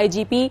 IGP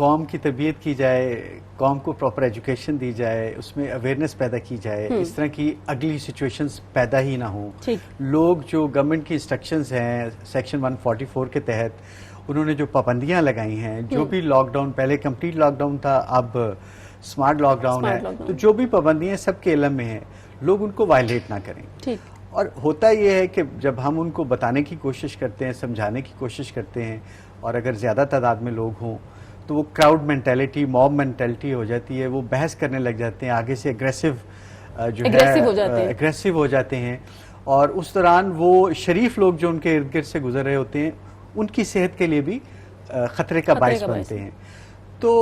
قوم کی تربیت کی جائے, قوم کو پراپر ایجوکیشن دی جائے, اس میں اویئرنیس پیدا کی جائے, اس طرح کی اگلی سچویشنز پیدا ہی نہ ہوں. لوگ جو گورنمنٹ کی انسٹرکشنز ہیں سیکشن 144 کے تحت انہوں نے جو پابندیاں لگائی ہیں, جو بھی لاک ڈاؤن, پہلے کمپلیٹ لاک ڈاؤن تھا, اب اسمارٹ لاک ڈاؤن ہے, تو جو بھی پابندیاں سب کے علم میں ہیں لوگ ان کو وائلیٹ نہ کریں. اور ہوتا یہ ہے کہ جب ہم ان کو بتانے کی کوشش کرتے ہیں, سمجھانے کی کوشش کرتے ہیں, اور اگر زیادہ تعداد میں لوگ ہوں تو وہ کراؤڈ مینٹیلٹی, موب مینٹیلٹی ہو جاتی ہے, وہ بحث کرنے لگ جاتے ہیں, آگے سے اگریسو جو ہے اگریسو ہو جاتے ہیں, اور اس دوران وہ شریف لوگ جو ان کے ارد گرد سے گزر رہے ہوتے ہیں ان کی صحت کے لیے بھی خطرے کا باعث بنتے ہیں. تو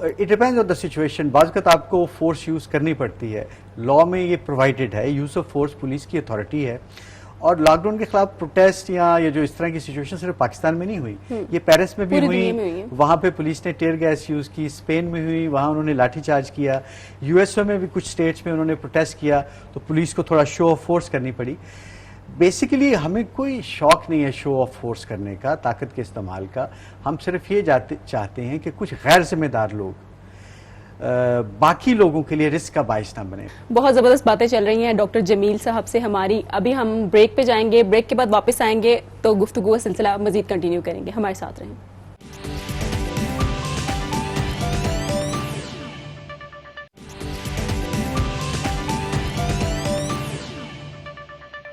it depends on the situation. بعض اوقات آپ کو فورس یوز کرنی پڑتی ہے, لا میں یہ پرووائڈڈ ہے, یوز آف فورس پولیس کی اتھارٹی ہے. اور لاک ڈاؤن کے خلاف پروٹیسٹ یا جو اس طرح کی سچویشن صرف پاکستان میں نہیں ہوئی, یہ پیرس میں بھی ہوئی, وہاں پہ پولیس نے ٹیئر گیس یوز کی, اسپین میں ہوئی, وہاں انہوں نے لاٹھی چارج کیا, یو ایس او میں بھی کچھ اسٹیٹس میں انہوں نے پروٹیسٹ کیا تو پولیس کو تھوڑا شو آف فورس کرنی پڑی. بیسیکلی ہمیں کوئی شوق نہیں ہے شو آف فورس کرنے کا, طاقت کے استعمال کا. ہم صرف یہ چاہتے ہیں کہ کچھ غیر ذمہ دار لوگ باقی لوگوں کے لیے رسک کا باعث نہ بنے. بہت زبردست باتیں چل رہی ہیں ڈاکٹر جمیل صاحب سے ہماری. ابھی ہم بریک پہ جائیں گے, بریک کے بعد واپس آئیں گے تو گفتگو کا سلسلہ مزید کنٹینیو کریں گے. ہمارے ساتھ رہیں.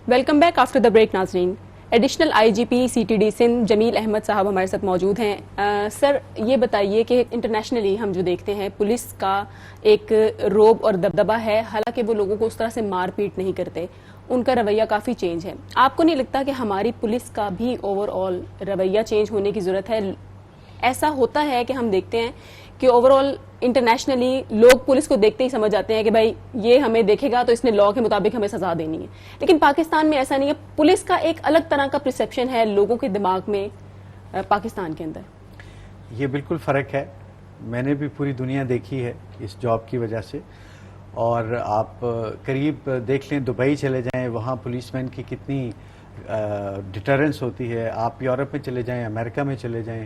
Welcome back after the break. ناظرین, additional I G P C T D Sindh Jamil Ahmed صاحب ہمارے ساتھ موجود ہیں. سر یہ بتائیے کہ انٹرنیشنلی ہم جو دیکھتے ہیں پولیس کا ایک روب اور دبدبہ ہے, حالانکہ وہ لوگوں کو اس طرح سے مار پیٹ نہیں کرتے, ان کا رویہ کافی چینج ہے. آپ کو نہیں لگتا کہ ہماری پولیس کا بھی اوور آل رویہ چینج ہونے کی ضرورت ہے؟ ایسا ہوتا ہے کہ ہم دیکھتے ہیں کہ اوور آل انٹرنیشنلی لوگ پولیس کو دیکھتے ہی سمجھ جاتے ہیں کہ بھائی یہ ہمیں دیکھے گا تو اس نے لا کے مطابق ہمیں سزا دینی ہے, لیکن پاکستان میں ایسا نہیں ہے. پولیس کا ایک الگ طرح کا پرسیپشن ہے لوگوں کے دماغ میں پاکستان کے اندر. یہ بالکل فرق ہے. میں نے بھی پوری دنیا دیکھی ہے اس جاب کی وجہ سے, اور آپ قریب دیکھ لیں, دبئی چلے جائیں, وہاں پولیس مین کی کتنی ڈیٹرنس ہوتی ہے. آپ یورپ میں چلے جائیں, امریکہ میں چلے جائیں,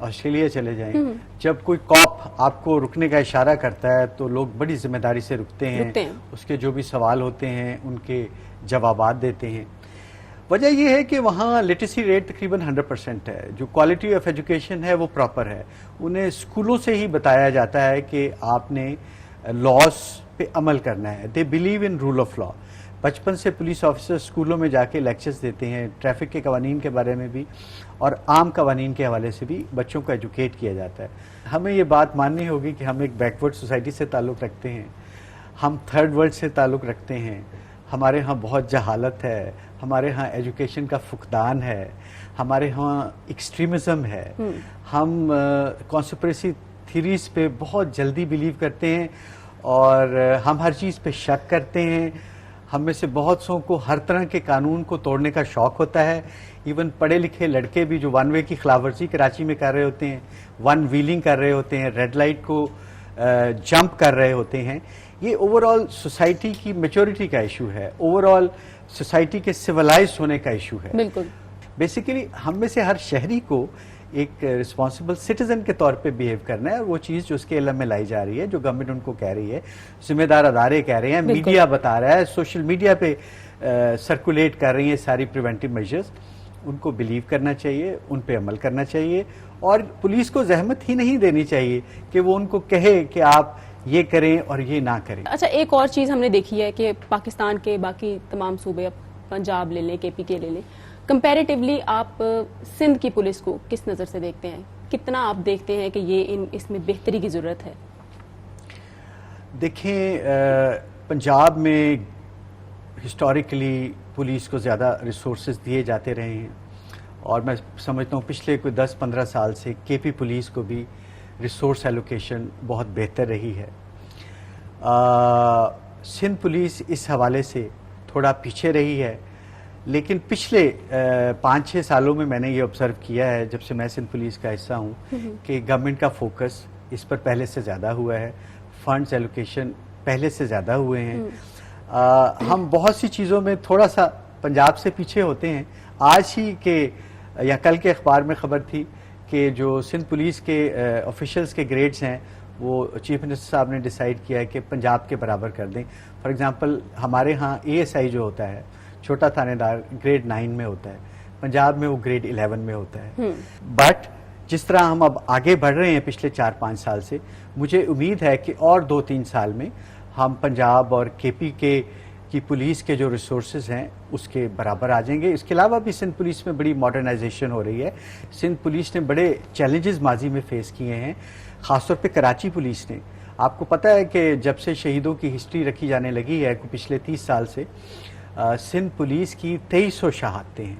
آسٹریلیا چلے جائیں, جب کوئی کاپ آپ کو رکنے کا اشارہ کرتا ہے تو لوگ بڑی ذمہ داری سے رکتے ہیں, اس کے جو بھی سوال ہوتے ہیں ان کے جوابات دیتے ہیں. وجہ یہ ہے کہ وہاں لٹریسی ریٹ تقریباً 100% ہے, جو کوالٹی آف ایجوکیشن ہے وہ پراپر ہے. انہیں اسکولوں سے ہی بتایا جاتا ہے کہ آپ نے لاس پہ عمل کرنا ہے. They believe in rule of law. بچپن سے پولیس آفیسر اسکولوں میں جا کے لیکچرز دیتے ہیں, ٹریفک کے قوانین کے بارے میں بھی اور عام قوانین کے حوالے سے بھی بچوں کو ایجوکیٹ کیا جاتا ہے. ہمیں یہ بات ماننی ہوگی کہ ہم ایک بیک ورڈ سوسائٹی سے تعلق رکھتے ہیں, ہم تھرڈ ورلڈ سے تعلق رکھتے ہیں, ہمارے ہاں بہت جہالت ہے, ہمارے ہاں ایجوکیشن کا فقدان ہے, ہمارے ہاں ایکسٹریمزم ہے, ہم کانسپریسی تھیریز پہ بہت جلدی بلیو کرتے ہیں, اور ہم ہر چیز پہ شک کرتے ہیں. ہم میں سے بہت سو کو ہر طرح کے قانون کو توڑنے کا شوق ہوتا ہے. ایون پڑھے لکھے لڑکے بھی جو ون وے کی خلاف ورزی کراچی میں کر رہے ہوتے ہیں, ون ویلنگ کر رہے ہوتے ہیں, ریڈ لائٹ کو جمپ کر رہے ہوتے ہیں, یہ اوور آل سوسائٹی کی میچورٹی کا ایشو ہے, اوور آل سوسائٹی کے سویلائز ہونے کا ایشو ہے. بالکل. بیسیکلی ہم میں سے ہر شہری کو ایک رسپانسبل سٹیزن کے طور پہ بیہیو کرنا ہے, اور وہ چیز جو اس کے علم میں لائی جا رہی ہے, جو گورنمنٹ ان کو کہہ رہی ہے, ذمہ دار ادارے کہہ رہے ہیں, میڈیا بتا رہا ہے, سوشل میڈیا پہ سرکولیٹ کر رہی ہیں ساری پریونٹیو میجرز, ان کو بلیو کرنا چاہیے, ان پہ عمل کرنا چاہیے, اور پولیس کو زحمت ہی نہیں دینی چاہیے کہ وہ ان کو کہے کہ آپ یہ کریں اور یہ نہ کریں. اچھا, ایک اور چیز ہم نے دیکھی ہے کہ پاکستان کے باقی تمام صوبے, پنجاب لے لیں, کے پی کے لے لیں, کمپیریٹیولی آپ سندھ کی پولیس کو کس نظر سے دیکھتے ہیں؟ کتنا آپ دیکھتے ہیں کہ یہ اس میں بہتری کی ضرورت ہے؟ دیکھیں, پنجاب میں ہسٹوریکلی پولیس کو زیادہ ریسورسز دیے جاتے رہے ہیں, اور میں سمجھتا ہوں پچھلے کوئی 10-15 سال سے کے پی پولیس کو بھی ریسورس ایلوکیشن بہت بہتر رہی ہے. سندھ پولیس اس حوالے سے تھوڑا پیچھے رہی ہے, لیکن پچھلے 5-6 سالوں میں میں نے یہ آبزرو کیا ہے, جب سے میں سندھ پولیس کا حصہ ہوں, کہ گورنمنٹ کا فوکس اس پر پہلے سے زیادہ ہوا ہے, فنڈز ایلوکیشن پہلے سے زیادہ ہوئے ہیں. ہم بہت سی چیزوں میں تھوڑا سا پنجاب سے پیچھے ہوتے ہیں. آج ہی کے یا کل کے اخبار میں خبر تھی کہ جو سندھ پولیس کے آفیشلز کے گریڈز ہیں وہ چیف منسٹر صاحب نے ڈیسائیڈ کیا ہے کہ پنجاب کے برابر کر دیں. فار ایگزامپل ہمارے ہاں ASI جو ہوتا ہے چھوٹا تھانے دار گریڈ 9 میں ہوتا ہے, پنجاب میں وہ گریڈ 11 میں ہوتا ہے. بٹ جس طرح ہم اب آگے بڑھ رہے ہیں پچھلے 4-5 سال سے, مجھے امید ہے کہ اور 2-3 سال میں ہم پنجاب اور KP کی پولیس کے جو ریسورسز ہیں اس کے برابر آ جائیں گے. اس کے علاوہ بھی سندھ پولیس میں بڑی ماڈرنائزیشن ہو رہی ہے. سندھ پولیس نے بڑے چیلنجز ماضی میں فیس کیے ہیں, خاص طور پہ کراچی پولیس نے. آپ کو پتہ ہے کہ جب سے شہیدوں کی ہسٹری رکھی جانے لگی ہے پچھلے 30 سال سے, سندھ پولیس کی 2300 شہادتیں ہیں,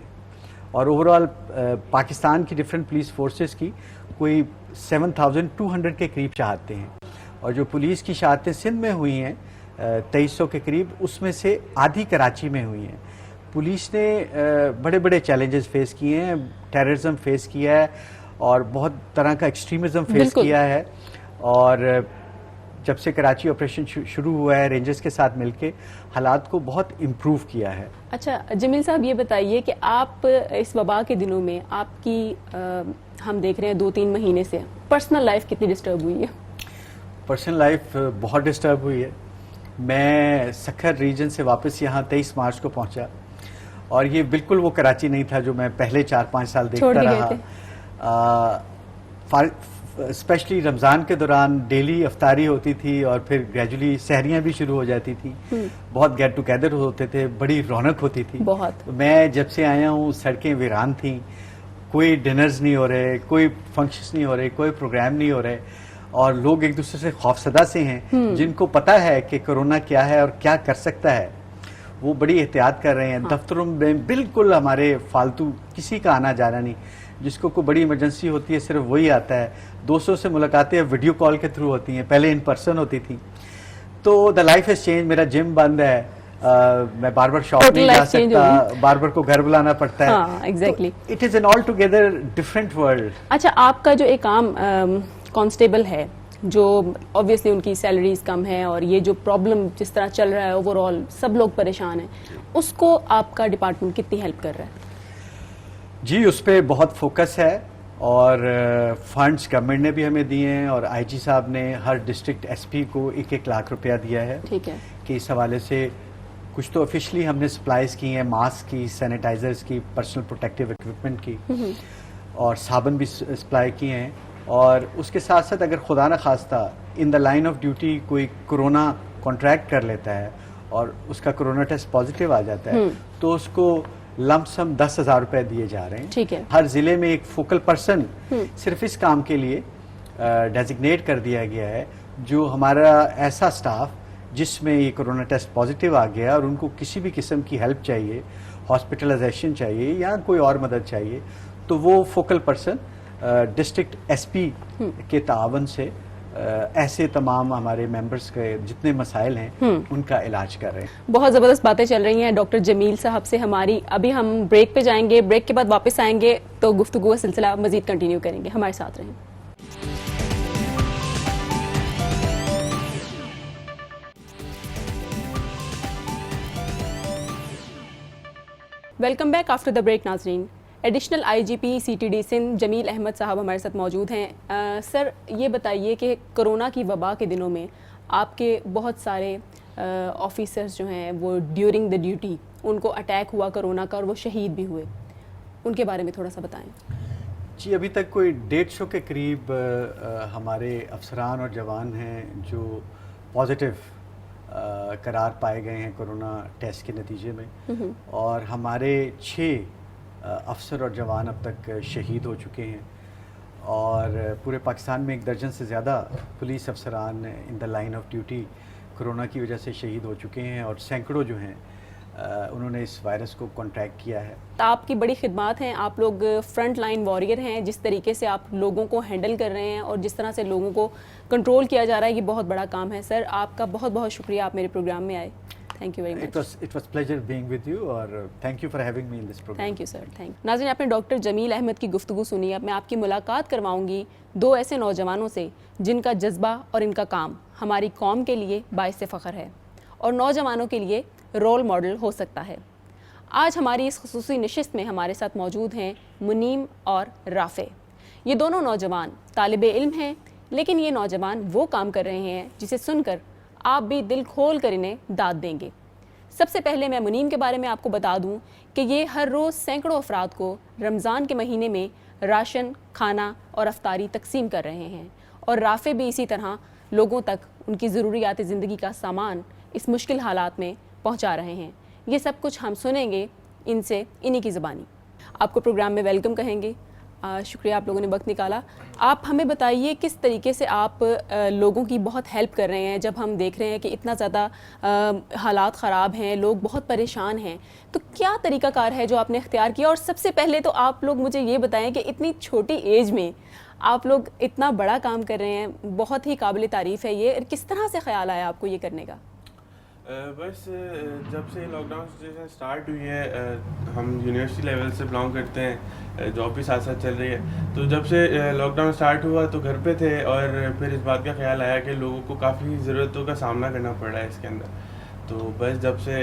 اور اوور آل پاکستان کی ڈفرینٹ پولیس فورسز کی کوئی 7200 کے قریب شہادتیں ہیں. اور جو پولیس کی شہادتیں سندھ میں ہوئی ہیں 2300 کے قریب, اس میں سے آدھی کراچی میں ہوئی ہیں. پولیس نے بڑے بڑے چیلنجز فیس کیے ہیں, ٹیررزم فیس کیا ہے اور بہت طرح کا ایکسٹریمزم فیس کیا ہے. اور جب سے کراچی آپریشن شروع ہوا ہے رینجرز کے ساتھ مل کے حالات کو بہت امپروو کیا ہے. اچھا جمیل صاحب, یہ بتائیے کہ آپ اس وبا کے دنوں میں آپ کی ہم دیکھ رہے ہیں 2-3 مہینے سے پرسنل لائف کتنی ڈسٹرب ہوئی ہے؟ پرسنل لائف بہت ڈسٹرب ہوئی ہے. میں سکھر ریجن سے واپس یہاں 23 مارچ کو پہنچا, اور یہ بالکل وہ کراچی نہیں تھا جو میں پہلے 4-5 سال دیکھتا رہا. اسپیشلی رمضان کے دوران ڈیلی افطاری ہوتی تھی اور پھر گریجولی سحریاں بھی شروع ہو جاتی تھی, بہت گیٹ ٹوگیدر ہوتے تھے, بڑی رونق ہوتی تھی. بہت. میں جب سے آیا ہوں سڑکیں ویران تھیں, کوئی ڈنرز نہیں ہو رہے, کوئی فنکشنز نہیں ہو رہے, کوئی پروگرام نہیں ہو رہے, اور لوگ ایک دوسرے سے خوفزدہ سے ہیں. جن کو پتہ ہے کہ کرونا کیا ہے اور کیا کر سکتا ہے وہ بڑی احتیاط کر رہے ہیں. دفتروں میں بالکل ہمارے فالتو کسی کا آنا جانا نہیں, جس کو کوئی بڑی ایمرجنسی ہوتی ہے صرف وہی آتا ہے. 200 سے ملاقاتیں ویڈیو کال کے تھرو ہوتی ہیں, پہلے ان پرسن ہوتی تھیں. تو دا لائف ہیز چینج. میرا جم بند ہے, میں باربر شاپ نہیں جا سکتا, باربر کو گھر بلانا پڑتا ہے. Exactly, it is an all together different world. اچھا, آپ کا جو ایک عام کانسٹیبل ہے جو obviously ان کی سیلریز کم ہیں اور یہ جو پرابلم جس طرح چل رہا ہے اوور آل سب لوگ پریشان ہیں, اس کو آپ کا ڈپارٹمنٹ کتنی ہیلپ کر رہا ہے؟ جی اس پہ بہت فوکس ہے, اور فنڈز گورنمنٹ نے بھی ہمیں دیے ہیں, اور IG صاحب نے ہر ڈسٹرکٹ SP کو 1-1 لاکھ روپیہ دیا ہے. ٹھیک ہے, کہ اس حوالے سے کچھ تو آفیشلی ہم نے سپلائز کی ہیں, ماسک کی, سینیٹائزرز کی, پرسنل پروٹیکٹیو ایکوپمنٹ کی, اور صابن بھی سپلائی کیے ہیں. اور اس کے ساتھ ساتھ اگر خدا نخواستہ ان دا لائن آف ڈیوٹی کوئی کرونا کانٹریکٹ کر لیتا ہے اور اس کا کرونا ٹیسٹ پازیٹیو آ جاتا ہے, تو اس کو لمپ سم 10,000 روپے دیے جا رہے ہیں. ٹھیک ہے, ہر ضلع میں ایک فوکل پرسن صرف اس کام کے لیے ڈیزگنیٹ کر دیا گیا ہے, جو ہمارا ایسا سٹاف جس میں یہ کرونا ٹیسٹ پازیٹیو آ گیا اور ان کو کسی بھی قسم کی ہیلپ چاہیے, ہاسپٹلائزیشن چاہیے یا کوئی اور مدد چاہیے, تو وہ فوکل پرسن ڈسٹرکٹ SP کے تعاون سے ایسے تمام ہمارے ممبرز کے جتنے مسائل ہیں ان کا علاج کر رہے ہیں. بہت زبردست باتیں چل رہی ہیں ڈاکٹر جمیل صاحب سے ہماری. ابھی ہم بریک پہ جائیں گے, بریک کے بعد واپس آئیں گے تو گفتگو کا سلسلہ مزید کنٹینیو کریں گے. ہمارے ساتھ رہیں. Welcome back after the break. ناظرین, additional IGP CTD Sindh Jamil Ahmed صاحب ہمارے ساتھ موجود ہیں. سر یہ بتائیے کہ کرونا کی وبا کے دنوں میں آپ کے بہت سارے آفیسرز جو ہیں وہ ڈیورنگ دا ڈیوٹی ان کو اٹیک ہوا کرونا کا اور وہ شہید بھی ہوئے, ان کے بارے میں تھوڑا سا بتائیں. جی ابھی تک کوئی 150 کے قریب ہمارے افسران اور جوان ہیں جو پازیٹیو قرار پائے گئے ہیں کرونا ٹیسٹ کے نتیجے میں, اور ہمارے 6 افسر اور جوان اب تک شہید ہو چکے ہیں, اور پورے پاکستان میں 1 درجن سے زیادہ پولیس افسران in the line of duty corona کی وجہ سے شہید ہو چکے ہیں, اور سینکڑوں جو ہیں انہوں نے اس وائرس کو کانٹریکٹ کیا ہے. آپ کی بڑی خدمات ہیں, آپ لوگ فرنٹ لائن واریر ہیں, جس طریقے سے آپ لوگوں کو ہینڈل کر رہے ہیں اور جس طرح سے لوگوں کو کنٹرول کیا جا رہا ہے, یہ بہت بڑا کام ہے. سر آپ کا بہت بہت شکریہ, آپ میرے پروگرام میں آئے. Thank you very much. It was pleasure being with you, اور thank you for having me in this program. Thank you sir, thank. ناظرین, آپ نے ڈاکٹر جمیل احمد کی گفتگو سنی. اب میں آپ کی ملاقات کرواؤں گی 2 ایسے نوجوانوں سے جن کا جذبہ اور ان کا کام ہماری قوم کے لیے باعث فخر ہے اور نوجوانوں کے لیے رول ماڈل ہو سکتا ہے. آج ہماری اس خصوصی نشست میں ہمارے ساتھ موجود ہیں منیم اور رافع. یہ دونوں نوجوان طالب علم ہیں، لیکن یہ نوجوان وہ کام کر رہے ہیں جسے سن کر آپ بھی دل کھول کر انہیں داد دیں گے۔ سب سے پہلے میں منیم کے بارے میں آپ کو بتا دوں کہ یہ ہر روز سینکڑوں افراد کو رمضان کے مہینے میں راشن، کھانا اور افطاری تقسیم کر رہے ہیں، اور رافع بھی اسی طرح لوگوں تک ان کی ضروریات زندگی کا سامان اس مشکل حالات میں پہنچا رہے ہیں۔ یہ سب کچھ ہم سنیں گے ان سے، انہی کی زبانی۔ آپ کو پروگرام میں ویلکم کہیں گے۔ شکریہ آپ لوگوں نے وقت نکالا۔ آپ ہمیں بتائیے کس طریقے سے آپ لوگوں کی بہت ہیلپ کر رہے ہیں، جب ہم دیکھ رہے ہیں کہ اتنا زیادہ حالات خراب ہیں، لوگ بہت پریشان ہیں، تو کیا طریقہ کار ہے جو آپ نے اختیار کیا؟ اور سب سے پہلے تو آپ لوگ مجھے یہ بتائیں کہ اتنی چھوٹی ایج میں آپ لوگ اتنا بڑا کام کر رہے ہیں، بہت ہی قابل تعریف ہے یہ، کس طرح سے خیال آیا آپ کو یہ کرنے کا؟ بس جب سے لاک ڈاؤن سچویشن اسٹارٹ ہوئی ہے، ہم یونیورسٹی لیول سے بلانگ کرتے ہیں، جاب بھی ساتھ ساتھ چل رہی ہے، تو جب سے لاک ڈاؤن اسٹارٹ ہوا تو گھر پہ تھے، اور پھر اس بات کا خیال آیا کہ لوگوں کو کافی ضرورتوں کا سامنا کرنا پڑ رہا ہے اس کے اندر، تو بس جب سے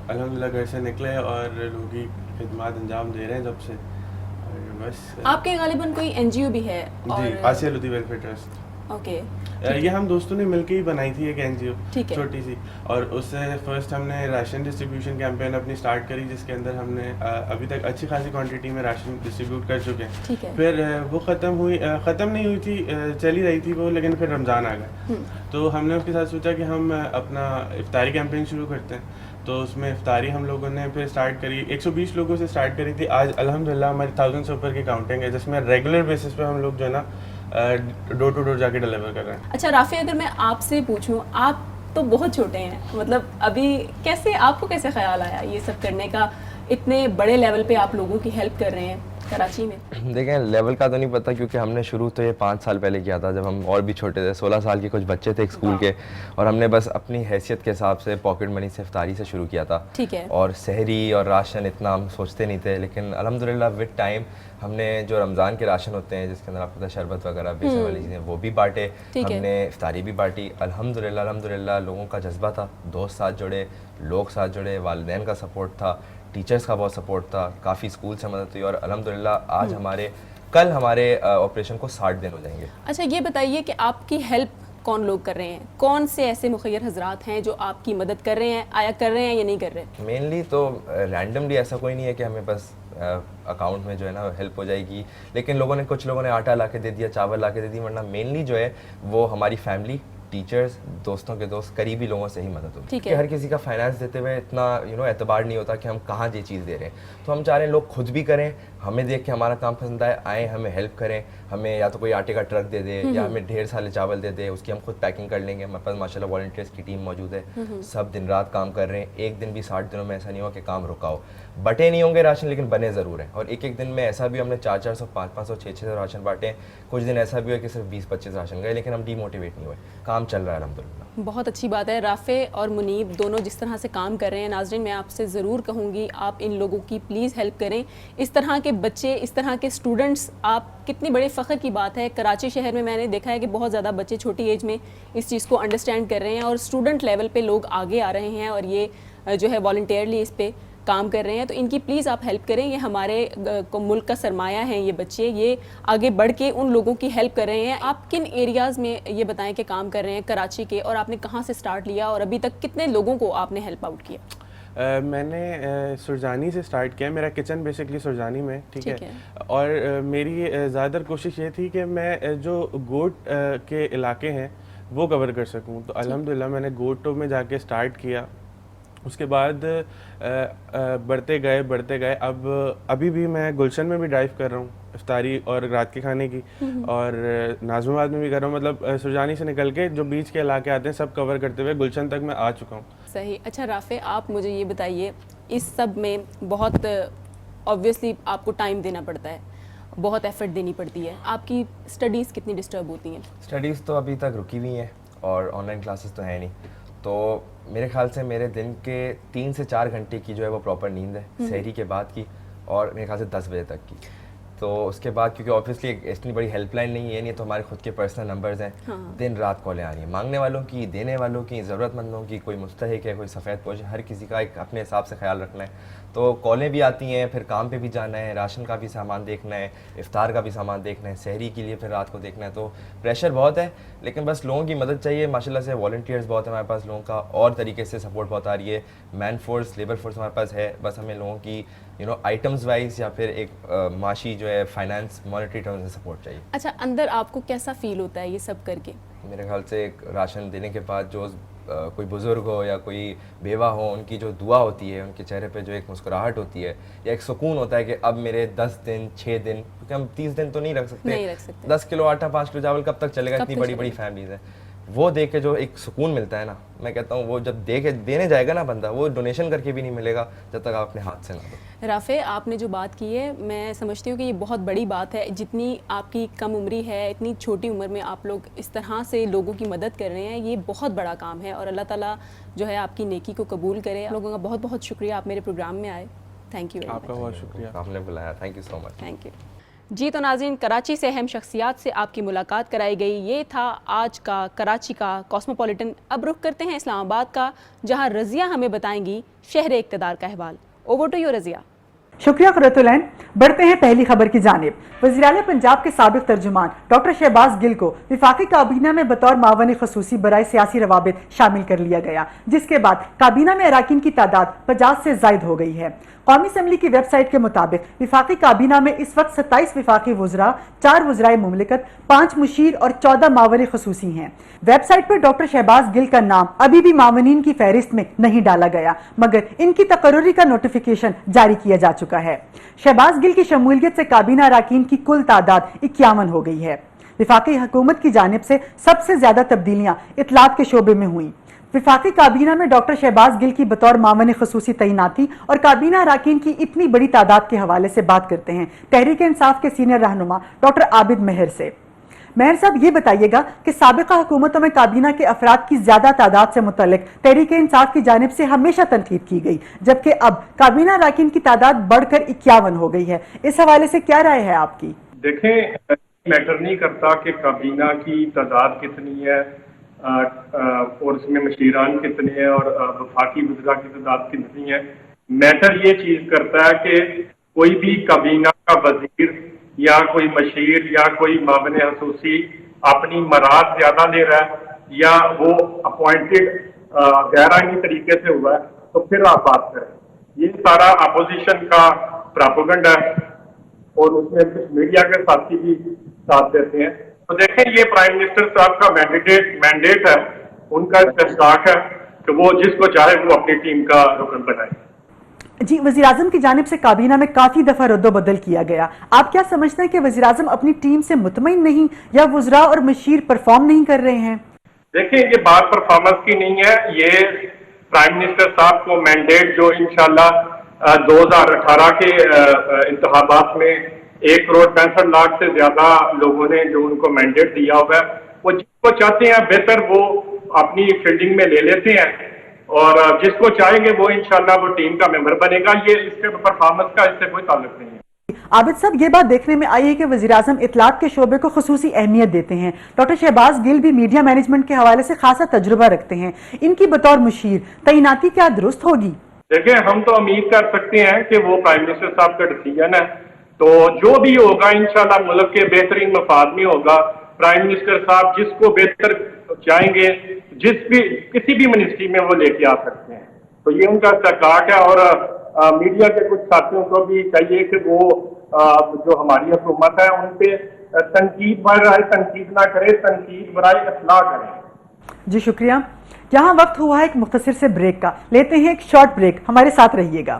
الحمدللہ گھر سے نکلے اور لوگوں کی خدمات انجام دے رہے ہیں جب سے، اور بس۔ آپ کے غالباً کوئی این جی او بھی ہے؟ جی، Asiya Lodhi welfare trust. Okay, یہ ہم دوستوں نے مل کے ہی بنائی تھی ایک این جی او، ٹھیک ہے، چھوٹی سی، اور اس سے فرسٹ ہم نے راشن ڈسٹریبیوشن کیمپین اپنی اسٹارٹ کری، جس کے اندر ہم نے ابھی تک اچھی خاصی کوانٹٹی میں راشن ڈسٹریبیوٹ کر چکے ہیں۔ ٹھیک ہے، پھر وہ ختم نہیں ہوئی تھی، چل ہی رہی تھی وہ، لیکن پھر رمضان آ گیا، تو ہم نے اس کے ساتھ سوچا کہ ہم اپنا افطاری کیمپین شروع کرتے ہیں، تو اس میں افطاری ہم لوگوں نے پھر اسٹارٹ کری، 120 لوگوں سے اسٹارٹ کری تھی، آج الحمدللہ ہماری 1000 سے اوپر کی کاؤنٹنگ ہے، جس میں ریگولر بیسس پہ ہم لوگ جو ہے نا ڈور ٹو ڈور جا کے ڈلیور کر رہے ہیں۔ اچھا رافع، اگر میں آپ سے پوچھوں، آپ تو بہت چھوٹے ہیں، مطلب ابھی کیسے آپ کو کیسے خیال آیا یہ سب کرنے کا؟ اتنے بڑے لیول پہ آپ لوگوں کی ہیلپ کر رہے ہیں کراچی میں۔ دیکھیں لیول کا تو نہیں پتہ، کیونکہ ہم نے شروع تو یہ 5 سال پہلے کیا تھا، جب ہم اور بھی چھوٹے تھے، 16 سال کے کچھ بچے تھے ایک اسکول کے، اور ہم نے بس اپنی حیثیت کے حساب سے پاکٹ منی سے افطاری سے شروع کیا تھا، ٹھیک ہے، اور سحری اور راشن اتنا ہم سوچتے نہیں تھے، لیکن الحمدللہ وتھ ٹائم ہم نے جو رمضان کے راشن ہوتے ہیں جس کے اندر آپ کو شربت وغیرہ بیسن والی چیزیں وہ بھی بانٹے، ہم نے افطاری بھی بانٹی، الحمدللہ لوگوں کا جذبہ تھا، دوست ساتھ جڑے، لوگ ساتھ جڑے، والدین کا سپورٹ تھا، ٹیچرز کا بہت سپورٹ تھا، کافی اسکول سے مدد ہوئی، اور الحمدللہ آج کل ہمارے آپریشن کو 60 دن ہو جائیں گے۔ اچھا یہ بتائیے کہ آپ کی ہیلپ کون لوگ کر رہے ہیں؟ کون سے ایسے مخیر حضرات ہیں جو آپ کی مدد کر رہے ہیں، آیا کر رہے ہیں یا نہیں کر رہے؟ مینلی تو رینڈملی ایسا کوئی نہیں ہے کہ ہمیں بس اکاؤنٹ میں جو ہے نا ہیلپ ہو جائے گی، لیکن کچھ لوگوں نے آٹا لا کے دے دیا، چاول لا کے دے دی، ورنہ مینلی جو ہے وہ ہماری فیملی، ٹیچرز، دوستوں کے دوست، قریبی لوگوں سے ہی مدد ہوتی ہے، کہ ہر کسی کا فائنانس دیتے ہوئے اتنا اعتبار نہیں ہوتا کہ ہم کہاں یہ چیز دے رہے ہیں، تو ہم چاہ رہے ہیں لوگ خود بھی کریں، ہمیں دیکھ کے ہمارا کام پسند آئے، آئیں ہمیں ہیلپ کریں، ہمیں یا تو کوئی آٹے کا ٹرک دے دے یا ہمیں ڈھیر سارے چاول دے دے، اس کی ہم خود پیکنگ کر لیں گے، ہمارے پاس ماشاء اللہ والنٹیئرس کی ٹیم موجود ہے، سب دن رات کام کر رہے ہیں، ایک دن بھی 60 دنوں میں ایسا نہیں ہوا کہ کام رکا ہو، بٹے نہیں ہوں گے راشن لیکن بنے ضرور ہیں، اور ایک دن میں ایسا بھی ہم نے 400 500 600 راشن بانٹے ہیں، کچھ دن ایسا بھی ہوا کہ صرف 20-25 راشن گئے، لیکن ہم ڈی موٹیویٹ نہیں ہوئے، کام چل رہا ہے الحمدللہ۔ بہت اچھی بات ہے۔ رافع اور منیب دونوں جس طرح سے کام کر رہے ہیں، ناظرین میں آپ سے ضرور کہوں گی آپ ان لوگوں کی پلیز ہیلپ کریں، اس طرح کے بچے، اس طرح کے اسٹوڈنٹس، آپ کتنی بڑے فخر کی بات ہے، کراچی شہر میں نے دیکھا ہے کہ بہت زیادہ بچے چھوٹی ایج میں اس چیز کو انڈرسٹینڈ کر رہے ہیں، اور اسٹوڈنٹ لیول پہ لوگ آگے آ رہے ہیں، اور یہ جو ہے والنٹیئرلی اس پہ کام کر رہے ہیں، تو ان کی پلیز آپ ہیلپ کریں، یہ ہمارے ملک کا سرمایہ ہیں یہ بچے، یہ آگے بڑھ کے ان لوگوں کی ہیلپ کر رہے ہیں۔ آپ کن ایریاز میں یہ بتائیں کہ کام کر رہے ہیں کراچی کے، اور آپ نے کہاں سے سٹارٹ لیا اور ابھی تک کتنے لوگوں کو آپ نے ہیلپ آؤٹ کیا؟ میں نے سرجانی سے سٹارٹ کیا، میرا کچن بیسکلی سرجانی میں، ٹھیک ہے، اور میری زیادہ تر کوشش یہ تھی کہ میں جو گوٹ کے علاقے ہیں وہ کور کر سکوں، تو الحمدللہ میں نے گوٹوں میں جا کے سٹارٹ کیا، اس کے بعد بڑھتے گئے، ابھی بھی میں گلشن میں بھی ڈرائیو کر رہا ہوں افطاری اور رات کے کھانے کی، اور ناظم آباد میں بھی کر رہا ہوں، مطلب سرجانی سے نکل کے جو بیچ کے علاقے آتے ہیں سب کور کرتے ہوئے گلشن تک میں آ چکا ہوں۔ صحیح۔ اچھا رافع، آپ مجھے یہ بتائیے، اس سب میں بہت آبویسلی آپ کو ٹائم دینا پڑتا ہے، بہت ایفرٹ دینی پڑتی ہے، آپ کی اسٹڈیز کتنی ڈسٹرب ہوتی ہیں؟ اسٹڈیز تو ابھی تک رکی ہوئی ہیں، اور آن لائن کلاسز تو ہیں نہیں، تو میرے خیال سے میرے دن کے 3 سے 4 گھنٹے کی جو ہے وہ پراپر نیند ہے، سحری کے بعد کی، اور میرے خیال سے 10 بجے تک کی۔ تو اس کے بعد کیونکہ آبویسلی اتنی بڑی ہیلپ لائن نہیں ہے, نہیں تو ہمارے خود کے پرسنل نمبرز ہیں, دن رات کالیں آ رہی ہیں مانگنے والوں کی, دینے والوں کی, ضرورت مندوں کی, کوئی مستحق ہے, کوئی سفید پوش ہے, ہر کسی کا ایک اپنے حساب سے خیال رکھنا ہے. تو کالیں بھی آتی ہیں, پھر کام پہ بھی جانا ہے, راشن کا بھی سامان دیکھنا ہے, افطار کا بھی سامان دیکھنا ہے, سحری کے لیے پھر رات کو دیکھنا ہے. تو پریشر بہت ہے, لیکن بس لوگوں کی مدد چاہیے. ماشاءاللہ سے والنٹیئرز بہت ہیں ہمارے پاس, لوگوں کا اور طریقے سے سپورٹ بہت آ رہی ہے, مین فورس, لیبر فورس ہمارے پاس ہے. بس ہمیں لوگوں کی آئٹمز وائز یا پھر ایک معاشی جو ہے فائنانس مانیٹری ٹرمز میں سپورٹ چاہیے. اچھا, اندر آپ کو کیسا فیل ہوتا ہے یہ سب کر کے؟ میرے خیال سے ایک راشن دینے کے بعد جو کوئی بزرگ ہو یا کوئی بیوہ ہو, ان کی جو دعا ہوتی ہے, ان کے چہرے پہ جو ایک مسکراہٹ ہوتی ہے یا ایک سکون ہوتا ہے کہ اب میرے 10 دن 6 دن, کیونکہ ہم 30 دن تو نہیں رکھ سکتے, 10 کلو آٹا 5 کلو چاول کب تک چلے گا, اتنی بڑی بڑی فیملیز ہیں. وہ دیکھ کے جو ایک سکون ملتا ہے نا, میں کہتا ہوں وہ جب دینے جائے گا نا بندہ, وہ ڈونیشن کر کے بھی نہیں ملے گا جب تک آپ اپنے ہاتھ سے نہ دو. رافع, آپ نے جو بات کی ہے میں سمجھتی ہوں کہ یہ بہت بڑی بات ہے. جتنی آپ کی کم عمری ہے, اتنی چھوٹی عمر میں آپ لوگ اس طرح سے لوگوں کی مدد کر رہے ہیں, یہ بہت بڑا کام ہے, اور اللہ تعالیٰ جو ہے آپ کی نیکی کو قبول کرے. آپ لوگوں کا بہت بہت شکریہ, آپ میرے پروگرام میں آئے. Thank you. آپ کا بہت شکریہ, آپ نے بلایا, thank you so much. Thank you. جی تو ناظرین, کراچی سے اہم شخصیات سے آپ کی ملاقات کرائی گئی. یہ تھا آج کا کراچی کا کاسموپولیٹن. اب رخ کرتے ہیں اسلام آباد کا, جہاں رضیہ ہمیں بتائیں گی شہر اقتدار کا احوال. Over to you Razia. شکریہ قرۃ العین. بڑھتے ہیں پہلی خبر کی جانب. وزیراعلیٰ پنجاب کے سابق ترجمان ڈاکٹر شہباز گل کو وفاقی کابینہ میں بطور معاون خصوصی برائے سیاسی روابط شامل کر لیا گیا, جس کے بعد کابینہ میں اراکین کی تعداد 50 سے زائد ہو گئی ہے. قومی اسمبلی کی ویب سائٹ کے مطابق وفاقی کابینہ میں اس وقت 27 وفاقی وزراء, 4 وزرائے مملکت, 5 مشیر اور 14 معاون خصوصی ہیں. ویب سائٹ پر ڈاکٹر شہباز گل کا نام ابھی بھی معاونین کی فہرست میں نہیں ڈالا گیا, مگر ان کی تقرری کا نوٹیفیکیشن جاری کیا جا چکا ہے. شہباز گل کی شمولیت سے کابینہ اراکین کی کل تعداد 51 ہو گئی ہے. وفاقی حکومت کی جانب سے سب سے زیادہ تبدیلیاں اطلاعات کے شعبے میں ہوئیں. وفاقی کابینہ میں ڈاکٹر شہباز گل کی بطور معاون خصوصی تعیناتی اور کابینہ اراکین کی اتنی بڑی تعداد کے حوالے سے بات کرتے ہیں تحریک انصاف کے سینئر رہنما ڈاکٹر عابد مہر سے. مہر صاحب, یہ بتائیے گا کہ سابقہ حکومتوں میں کابینہ کے افراد کی زیادہ تعداد سے متعلق تحریک انصاف کی جانب سے ہمیشہ تنقید کی گئی, جبکہ اب کابینہ اراکین کی تعداد بڑھ کر 51 ہو گئی ہے. اس حوالے سے کیا رائے ہے آپ کی؟ دیکھیں, میٹر نہیں کرتا کہ کابینہ کی تعداد کتنی ہے اور اس میں مشیران کتنے ہیں اور وفاقی وزراء کی تعداد کتنی ہے. میٹر یہ چیز کرتا ہے کہ کوئی بھی کابینہ کا وزیر یا کوئی مشیر یا کوئی معاون خصوصی اپنی مراد زیادہ لے رہا ہے یا وہ اپوائنٹڈ غیر آئینی طریقے سے ہوا ہے, تو پھر آپ بات کریں. یہ سارا اپوزیشن کا پراپوگنڈا ہے اور اس میں کچھ میڈیا کے ساتھی بھی ساتھ دیتے ہیں. تو دیکھیں, یہ پرائم منسٹر صاحب کا مینڈیٹ ہے, ان کا استحقاق ہے کہ وہ جس کو چاہے وہ اپنی ٹیم کا رکن بنائے. جی, وزیراعظم کی جانب سے کابینہ میں کافی دفعہ رد و بدل کیا گیا. آپ کیا سمجھتے ہیں کہ وزیراعظم اپنی ٹیم سے مطمئن نہیں یا وزراء اور مشیر پرفارم نہیں کر رہے ہیں؟ دیکھیں, یہ بات پرفارمنس کی نہیں ہے. یہ پرائم منسٹر صاحب کو مینڈیٹ جو انشاءاللہ 2018 کے انتخابات میں 1,65,00,000 سے زیادہ لوگوں نے جو ان کو مینڈیٹ دیا ہوا ہے, وہ جس کو چاہتے ہیں بہتر وہ اپنی فیلڈنگ میں لے لیتے ہیں, اور جس کو چاہیں گے وہ انشاءاللہ وہ ٹیم کا ممبر بنے گا. یہ اس کے پرفارمنس کا اس سے کوئی تعلق نہیں ہے. عابد صاحب, یہ بات دیکھنے میں آئی ہے کہ وزیراعظم اطلاعات کے شعبے کو خصوصی اہمیت دیتے ہیں. ڈاکٹر شہباز گل بھی میڈیا مینجمنٹ کے حوالے سے خاصا تجربہ رکھتے ہیں. ان کی بطور مشیر تعیناتی کیا درست ہوگی؟ دیکھیں, ہم تو امید کر سکتے ہیں کہ وہ پرائم منسٹر صاحب کا ڈیسیجن ہے, تو جو بھی ہوگا انشاءاللہ ملک کے بہترین مفاد میں ہوگا. پرائم منسٹر صاحب جس کو بہتر چاہیں گے کسی بھی منسٹری میں وہ لے کے آ سکتے ہیں. تو یہ ان کا استحقاق ہے, اور میڈیا کے کچھ ساتھیوں کو بھی چاہیے کہ وہ جو ہماری حکومت ہے ان پہ تنقید برائے تنقید نہ کرے, تنقید برائے اصلاح کریں. جی شکریہ. یہاں وقت ہوا ہے ایک مختصر سے بریک کا. لیتے ہیں ایک شارٹ بریک, ہمارے ساتھ رہیے گا.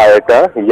IATA